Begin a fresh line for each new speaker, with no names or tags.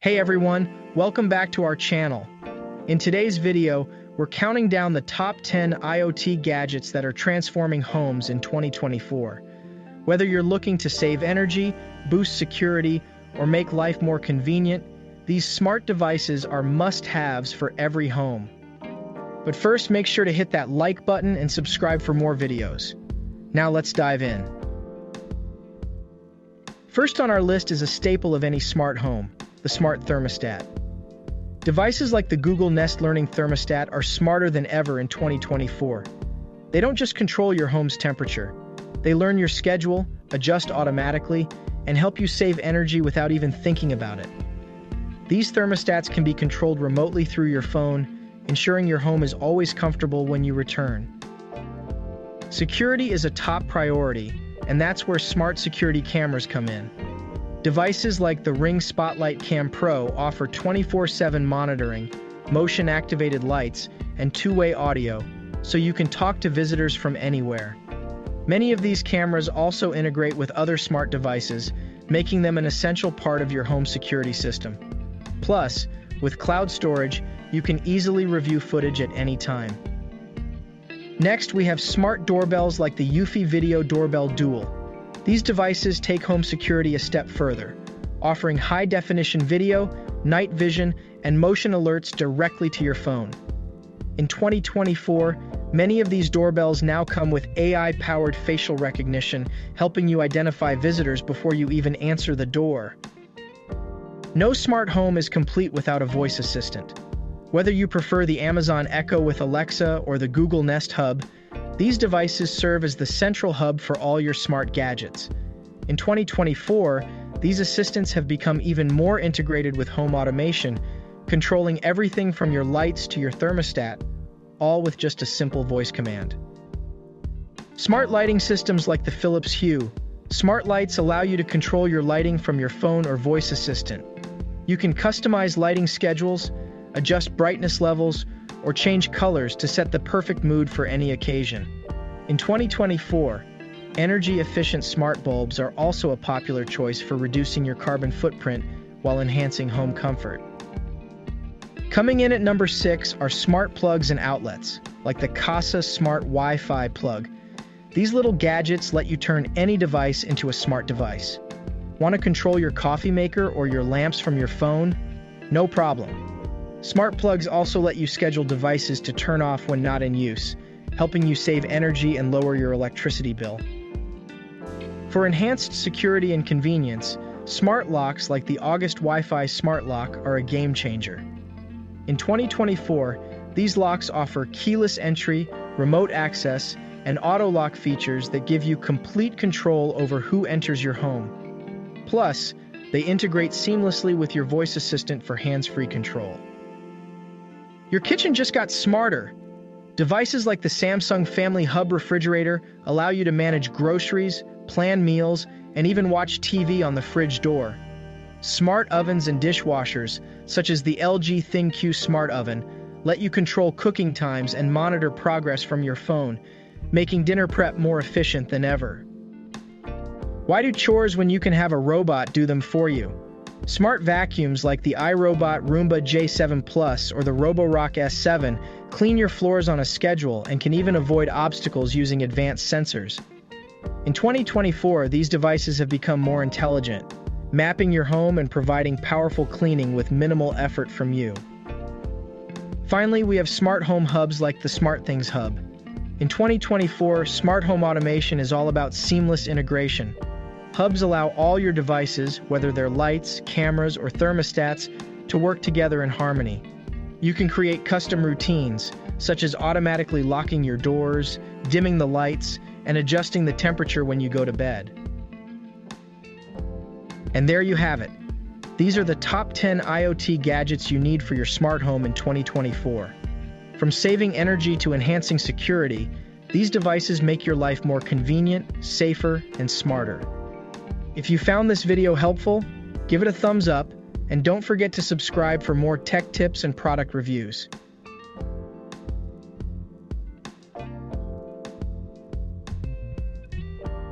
Hey everyone, welcome back to our channel. In today's video, we're counting down the top 10 IoT gadgets that are transforming homes in 2024. Whether you're looking to save energy, boost security, or make life more convenient, these smart devices are must-haves for every home. But first, make sure to hit that like button and subscribe for more videos. Now let's dive in. First on our list is a staple of any smart home, the smart thermostat. Devices like the Google Nest Learning Thermostat are smarter than ever in 2024. They don't just control your home's temperature. They learn your schedule, adjust automatically, and help you save energy without even thinking about it. These thermostats can be controlled remotely through your phone, ensuring your home is always comfortable when you return. Security is a top priority, and that's where smart security cameras come in. Devices like the Ring Spotlight Cam Pro offer 24/7 monitoring, motion-activated lights, and two-way audio, so you can talk to visitors from anywhere. Many of these cameras also integrate with other smart devices, making them an essential part of your home security system. Plus, with cloud storage, you can easily review footage at any time. Next, we have smart doorbells like the Eufy Video Doorbell Dual. These devices take home security a step further, offering high-definition video, night vision, and motion alerts directly to your phone. In 2024, many of these doorbells now come with AI-powered facial recognition, helping you identify visitors before you even answer the door. No smart home is complete without a voice assistant. Whether you prefer the Amazon Echo with Alexa or the Google Nest Hub, these devices serve as the central hub for all your smart gadgets. In 2024, these assistants have become even more integrated with home automation, controlling everything from your lights to your thermostat, all with just a simple voice command. Smart lighting systems like the Philips Hue. Smart lights allow you to control your lighting from your phone or voice assistant. You can customize lighting schedules, adjust brightness levels, or change colors to set the perfect mood for any occasion. In 2024, energy-efficient smart bulbs are also a popular choice for reducing your carbon footprint while enhancing home comfort. Coming in at number 6 are smart plugs and outlets, like the Casa Smart Wi-Fi plug. These little gadgets let you turn any device into a smart device. Want to control your coffee maker or your lamps from your phone? No problem. Smart plugs also let you schedule devices to turn off when not in use, helping you save energy and lower your electricity bill. For enhanced security and convenience, smart locks like the August Wi-Fi Smart Lock are a game changer. In 2024, these locks offer keyless entry, remote access, and auto lock features that give you complete control over who enters your home. Plus, they integrate seamlessly with your voice assistant for hands-free control. Your kitchen just got smarter. Devices like the Samsung Family Hub refrigerator allow you to manage groceries, plan meals, and even watch TV on the fridge door. Smart ovens and dishwashers, such as the LG ThinQ Smart Oven, let you control cooking times and monitor progress from your phone, making dinner prep more efficient than ever. Why do chores when you can have a robot do them for you? Smart vacuums like the iRobot Roomba J7 Plus or the Roborock S7 clean your floors on a schedule and can even avoid obstacles using advanced sensors. In 2024, these devices have become more intelligent, mapping your home and providing powerful cleaning with minimal effort from you. Finally, we have smart home hubs like the SmartThings Hub. In 2024, smart home automation is all about seamless integration. Hubs allow all your devices, whether they're lights, cameras, or thermostats, to work together in harmony. You can create custom routines, such as automatically locking your doors, dimming the lights, and adjusting the temperature when you go to bed. And there you have it. These are the top 10 IoT gadgets you need for your smart home in 2024. From saving energy to enhancing security, these devices make your life more convenient, safer, and smarter. If you found this video helpful, give it a thumbs up, and don't forget to subscribe for more tech tips and product reviews.